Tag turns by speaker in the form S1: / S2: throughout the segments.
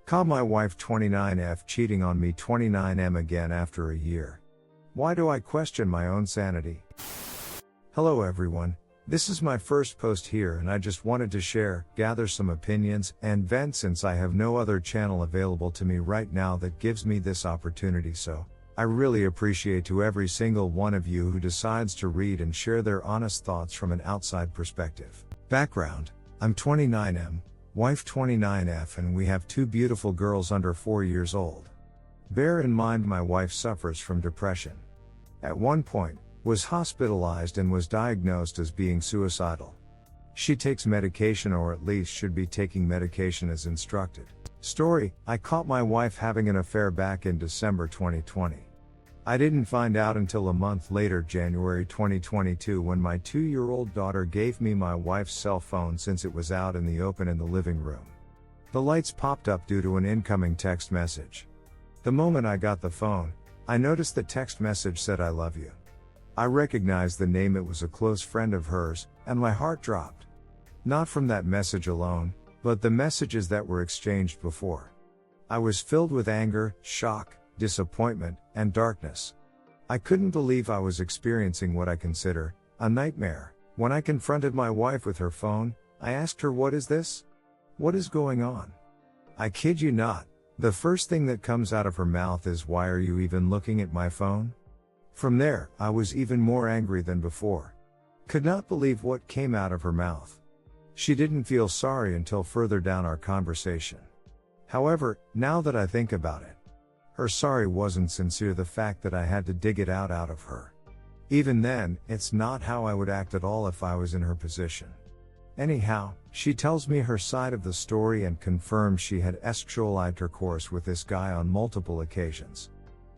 S1: Caught my wife 29F cheating on me 29M again after a year. Why do I question my own sanity? Hello everyone, this is my first post here and I just wanted to share, gather some opinions, and vent since I have no other channel available to me right now that gives me this opportunity, so I really appreciate to every single one of you who decides to read and share their honest thoughts from an outside perspective. Background: I'm 29M, wife 29F, and we have two beautiful girls under 4 years old. Bear in mind my wife suffers from depression. At one point, was hospitalized and was diagnosed as being suicidal. She takes medication, or at least should be taking medication as instructed. Story: I caught my wife having an affair back in December 2020. I didn't find out until a month later, January 2022, when my 2-year-old daughter gave me my wife's cell phone since it was out in the open in the living room. The lights popped up due to an incoming text message. The moment I got the phone, I noticed the text message said "I love you." I recognized the name, it was a close friend of hers, and my heart dropped. Not from that message alone, but the messages that were exchanged before. I was filled with anger, shock, disappointment, and darkness. I couldn't believe I was experiencing what I consider a nightmare. When I confronted my wife with her phone, I asked her, "What is this? What is going on?" I kid you not, the first thing that comes out of her mouth is, "Why are you even looking at my phone?" From there, I was even more angry than before. Could not believe what came out of her mouth. She didn't feel sorry until further down our conversation. However, now that I think about it, her sorry wasn't sincere, the fact that I had to dig it out of her. Even then, it's not how I would act at all if I was in her position. Anyhow, she tells me her side of the story and confirms she had sexual intercourse with this guy on multiple occasions.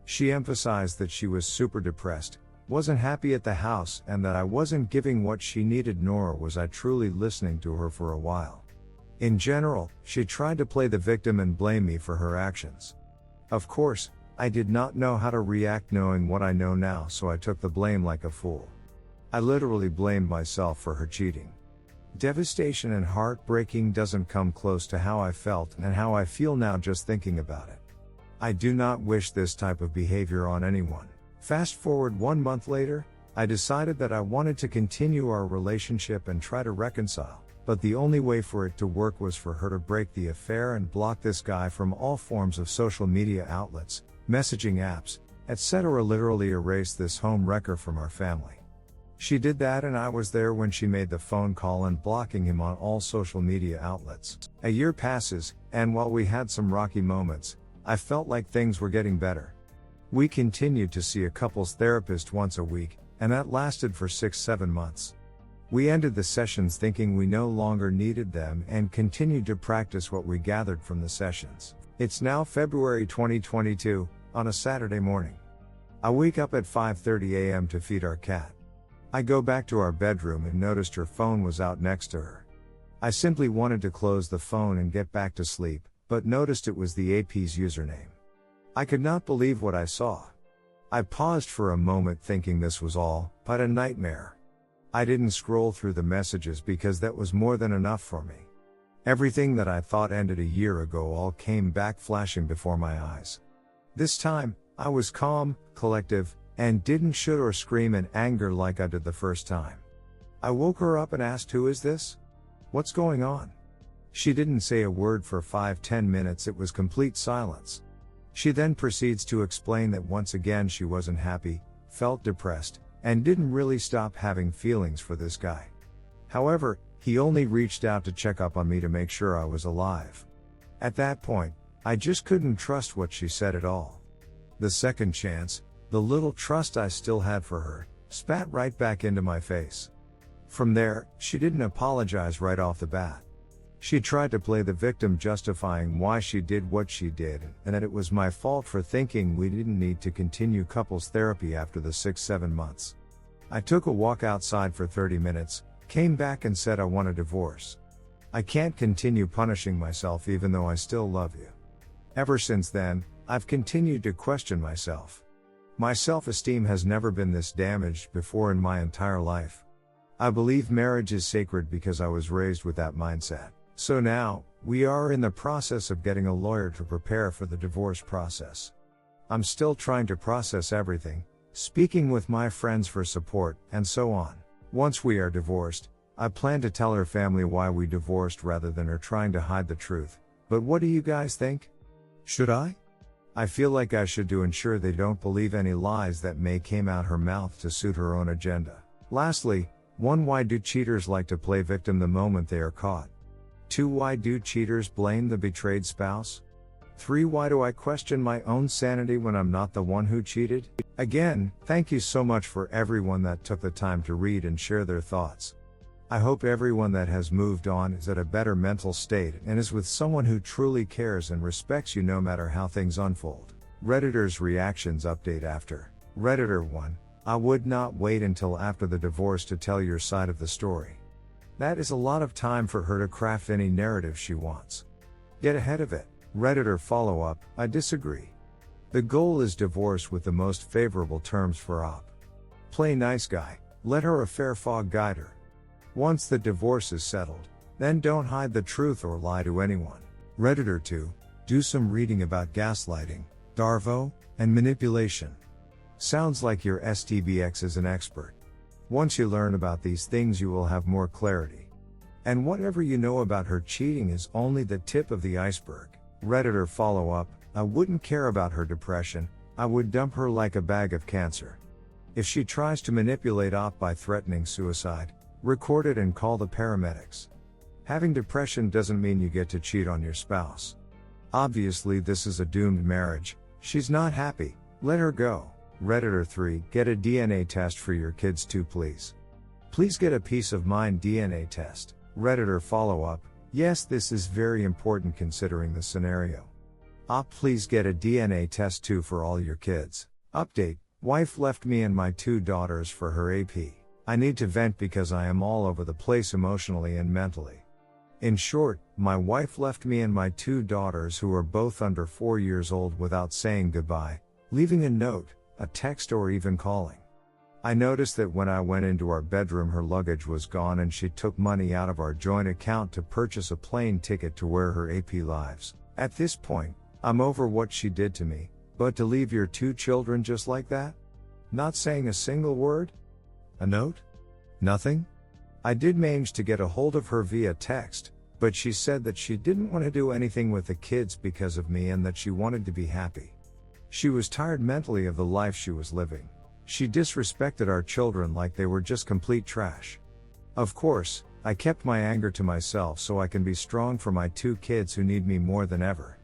S1: She emphasized that she was super depressed, wasn't happy at the house, and that I wasn't giving what she needed, nor was I truly listening to her for a while. In general, she tried to play the victim and blame me for her actions. Of course, I did not know how to react knowing what I know now, so I took the blame like a fool. I literally blamed myself for her cheating. Devastation and heartbreaking doesn't come close to how I felt and how I feel now just thinking about it. I do not wish this type of behavior on anyone. Fast forward 1 month later, I decided that I wanted to continue our relationship and try to reconcile. But the only way for it to work was for her to break the affair and block this guy from all forms of social media outlets, messaging apps, etc. Literally erase this home wrecker from our family. She did that, and I was there when she made the phone call and blocking him on all social media outlets. A year passes, and while we had some rocky moments, I felt like things were getting better. We continued to see a couples therapist once a week, and that lasted for 6-7 months. We ended the sessions thinking we no longer needed them and continued to practice what we gathered from the sessions. It's now February 2022, on a Saturday morning. I wake up at 5:30 a.m. to feed our cat. I go back to our bedroom and noticed her phone was out next to her. I simply wanted to close the phone and get back to sleep, but noticed it was the AP's username. I could not believe what I saw. I paused for a moment thinking this was all but a nightmare. I didn't scroll through the messages because that was more than enough for me. Everything that I thought ended a year ago all came back flashing before my eyes. This time, I was calm, collective, and didn't shout or scream in anger like I did the first time. I woke her up and asked, "Who is this? What's going on?" She didn't say a word for 5-10 minutes. It was complete silence. She then proceeds to explain that once again she wasn't happy, felt depressed, and didn't really stop having feelings for this guy. However, he only reached out to check up on me to make sure I was alive. At that point, I just couldn't trust what she said at all. The second chance, the little trust I still had for her, spat right back into my face. From there, she didn't apologize right off the bat. She tried to play the victim, justifying why she did what she did, and that it was my fault for thinking we didn't need to continue couples therapy after the 6-7 months. I took a walk outside for 30 minutes, came back and said I want a divorce. I can't continue punishing myself even though I still love you. Ever since then, I've continued to question myself. My self-esteem has never been this damaged before in my entire life. I believe marriage is sacred because I was raised with that mindset. So now, we are in the process of getting a lawyer to prepare for the divorce process. I'm still trying to process everything, speaking with my friends for support, and so on. Once we are divorced, I plan to tell her family why we divorced rather than her trying to hide the truth. But what do you guys think? Should I? I feel like I should to ensure they don't believe any lies that may came out her mouth to suit her own agenda. Lastly, 1. Why do cheaters like to play victim the moment they are caught? 2. Why do cheaters blame the betrayed spouse? 3. Why do I question my own sanity when I'm not the one who cheated? Again, thank you so much for everyone that took the time to read and share their thoughts. I hope everyone that has moved on is at a better mental state and is with someone who truly cares and respects you no matter how things unfold. Redditor's reactions update after. Redditor 1. I would not wait until after the divorce to tell your side of the story. That is a lot of time for her to craft any narrative she wants. Get ahead of it. Redditor follow-up, I disagree. The goal is divorce with the most favorable terms for op. Play nice guy, let her affair fog guide her. Once the divorce is settled, then don't hide the truth or lie to anyone. Redditor 2, do some reading about gaslighting, Darvo, and manipulation. Sounds like your STBX is an expert. Once you learn about these things you will have more clarity. And whatever you know about her cheating is only the tip of the iceberg. Redditor follow-up, I wouldn't care about her depression, I would dump her like a bag of cancer. If she tries to manipulate op by threatening suicide, record it and call the paramedics. Having depression doesn't mean you get to cheat on your spouse. Obviously this is a doomed marriage, she's not happy, let her go. Redditor 3, get a DNA test for your kids too please. Please get a peace of mind DNA test. Redditor follow-up, yes this is very important considering the scenario. Op please get a DNA test too for all your kids. Update, wife left me and my 2 daughters for her AP. I need to vent because I am all over the place emotionally and mentally. In short, my wife left me and my 2 daughters who are both under 4 years old without saying goodbye, leaving a note, a text or even calling. I noticed that when I went into our bedroom her luggage was gone and she took money out of our joint account to purchase a plane ticket to where her AP lives. At this point, I'm over what she did to me, but to leave your 2 children just like that? Not saying a single word? A note? Nothing? I did manage to get a hold of her via text, but she said that she didn't want to do anything with the kids because of me and that she wanted to be happy. She was tired mentally of the life she was living. She disrespected our children like they were just complete trash. Of course, I kept my anger to myself so I can be strong for my 2 kids who need me more than ever.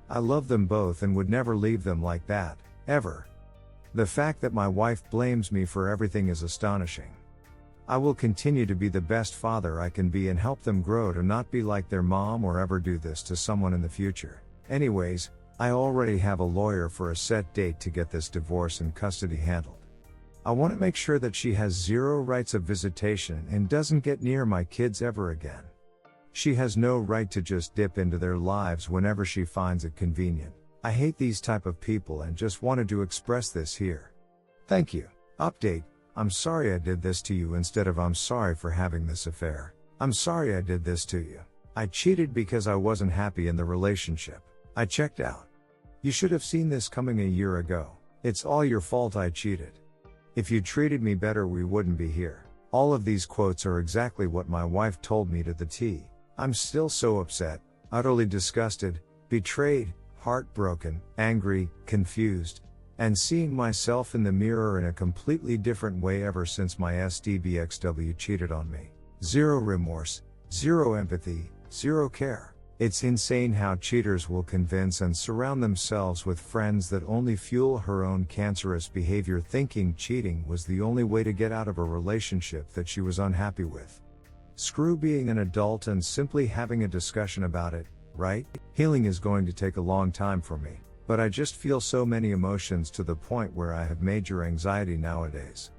S1: I love them both and would never leave them like that, ever. The fact that my wife blames me for everything is astonishing. I will continue to be the best father I can be and help them grow to not be like their mom or ever do this to someone in the future. Anyways, I already have a lawyer for a set date to get this divorce and custody handled. I want to make sure that she has 0 rights of visitation and doesn't get near my kids ever again. She has no right to just dip into their lives whenever she finds it convenient. I hate these type of people and just wanted to express this here. Thank you. Update, I'm sorry I did this to you instead of I'm sorry for having this affair. I'm sorry I did this to you. I cheated because I wasn't happy in the relationship. I checked out. You should have seen this coming a year ago. It's all your fault I cheated. If you treated me better we wouldn't be here. All of these quotes are exactly what my wife told me to the T. I'm still so upset, utterly disgusted, betrayed, heartbroken, angry, confused, and seeing myself in the mirror in a completely different way ever since my SDBXW cheated on me. 0 remorse, 0 empathy, 0 care. It's insane how cheaters will convince and surround themselves with friends that only fuel her own cancerous behavior, thinking cheating was the only way to get out of a relationship that she was unhappy with. Screw being an adult and simply having a discussion about it, right? Healing is going to take a long time for me, but I just feel so many emotions to the point where I have major anxiety nowadays.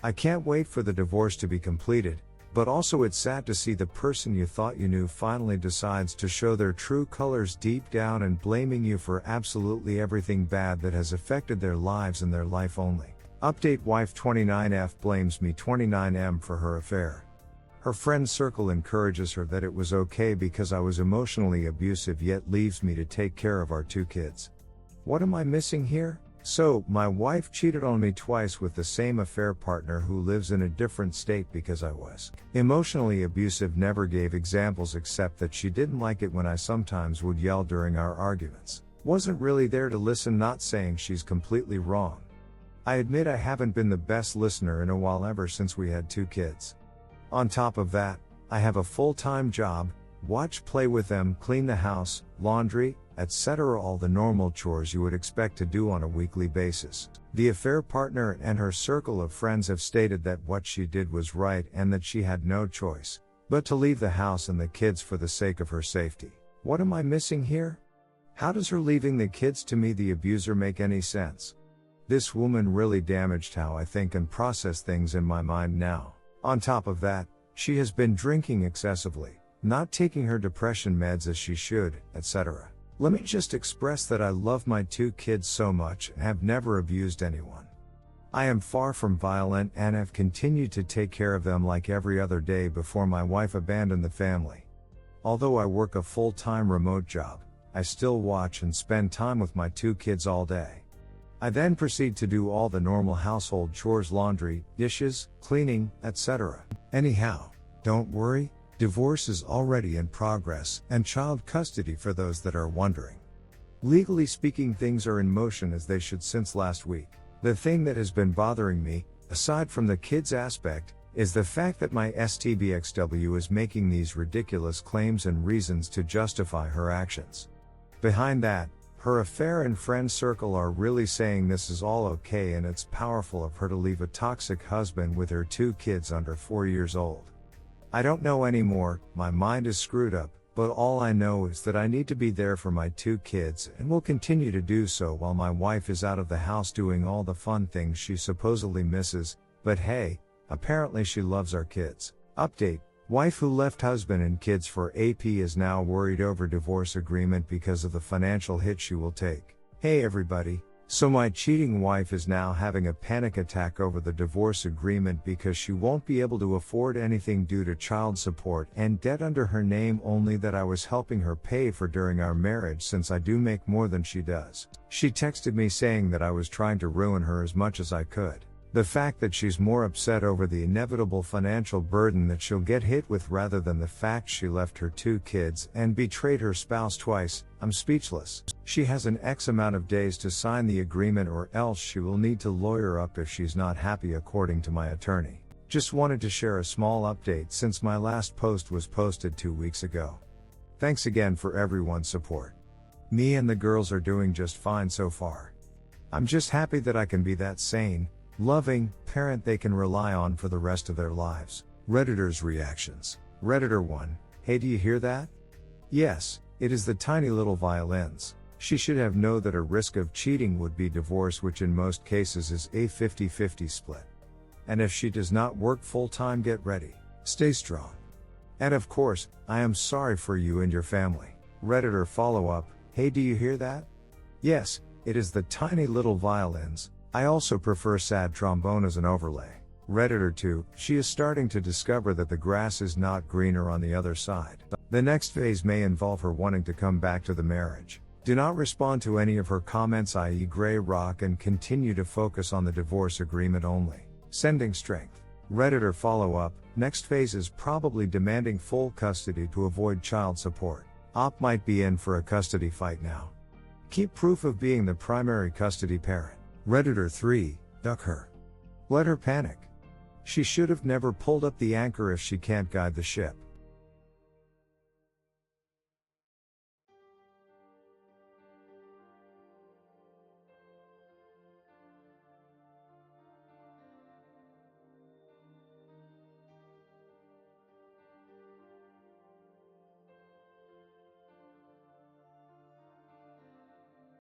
S1: I can't wait for the divorce to be completed, but also it's sad to see the person you thought you knew finally decides to show their true colors deep down and blaming you for absolutely everything bad that has affected their lives and their life only. Update, wife 29F blames me 29M for her affair. Her friend circle encourages her that it was okay because I was emotionally abusive yet leaves me to take care of our 2 kids. What am I missing here? So, my wife cheated on me twice with the same affair partner who lives in a different state because I was emotionally abusive. Never gave examples except that she didn't like it when I sometimes would yell during our arguments. Wasn't really there to listen, not saying she's completely wrong. I admit I haven't been the best listener in a while ever since we had 2 kids. On top of that, I have a full-time job, watch, play with them, clean the house, laundry, etc. All the normal chores you would expect to do on a weekly basis. The affair partner and her circle of friends have stated that what she did was right and that she had no choice but to leave the house and the kids for the sake of her safety. What am I missing here? How does her leaving the kids to me, the abuser, make any sense? This woman really damaged how I think and process things in my mind now. On top of that, she has been drinking excessively, not taking her depression meds as she should, etc. Let me just express that I love my 2 kids so much and have never abused anyone. I am far from violent and have continued to take care of them like every other day before my wife abandoned the family. Although I work a full-time remote job, I still watch and spend time with my 2 kids all day. I then proceed to do all the normal household chores, laundry, dishes, cleaning, etc. Anyhow, don't worry, divorce is already in progress, and child custody for those that are wondering. Legally speaking, things are in motion as they should since last week. The thing that has been bothering me, aside from the kids aspect, is the fact that my STBXW is making these ridiculous claims and reasons to justify her actions. Behind that, her affair and friend circle are really saying this is all okay and it's powerful of her to leave a toxic husband with her 2 kids under 4 years old. I don't know anymore, my mind is screwed up, but all I know is that I need to be there for my 2 kids and will continue to do so while my wife is out of the house doing all the fun things she supposedly misses, but hey, apparently she loves our kids. Update: wife who left husband and kids for AP is now worried over divorce agreement because of the financial hit she will take. Hey everybody, so my cheating wife is now having a panic attack over the divorce agreement because she won't be able to afford anything due to child support and debt under her name only that I was helping her pay for during our marriage, since I do make more than she does. She texted me saying that I was trying to ruin her as much as I could. The fact that she's more upset over the inevitable financial burden that she'll get hit with rather than the fact she left her 2 kids and betrayed her spouse twice, I'm speechless. She has an X amount of days to sign the agreement or else she will need to lawyer up if she's not happy, according to my attorney. Just wanted to share a small update since my last post was posted 2 weeks ago. Thanks again for everyone's support. Me and the girls are doing just fine so far. I'm just happy that I can be that sane, loving parent they can rely on for the rest of their lives. Redditors' reactions. Redditor 1, hey, do you hear that? Yes, it is the tiny little violins. She should have known that a risk of cheating would be divorce, which in most cases is a 50-50 split. And if she does not work full-time, get ready. Stay strong. And of course, I am sorry for you and your family. Redditor follow-up, hey, do you hear that? Yes, it is the tiny little violins. I also prefer sad trombone as an overlay. Redditor 2, she is starting to discover that the grass is not greener on the other side. The next phase may involve her wanting to come back to the marriage. Do not respond to any of her comments, i.e. gray rock, and continue to focus on the divorce agreement only. Sending strength. Redditor follow-up, next phase is probably demanding full custody to avoid child support. Op might be in for a custody fight now. Keep proof of being the primary custody parent. Redditor 3, duck her. Let her panic. She should have never pulled up the anchor if she can't guide the ship.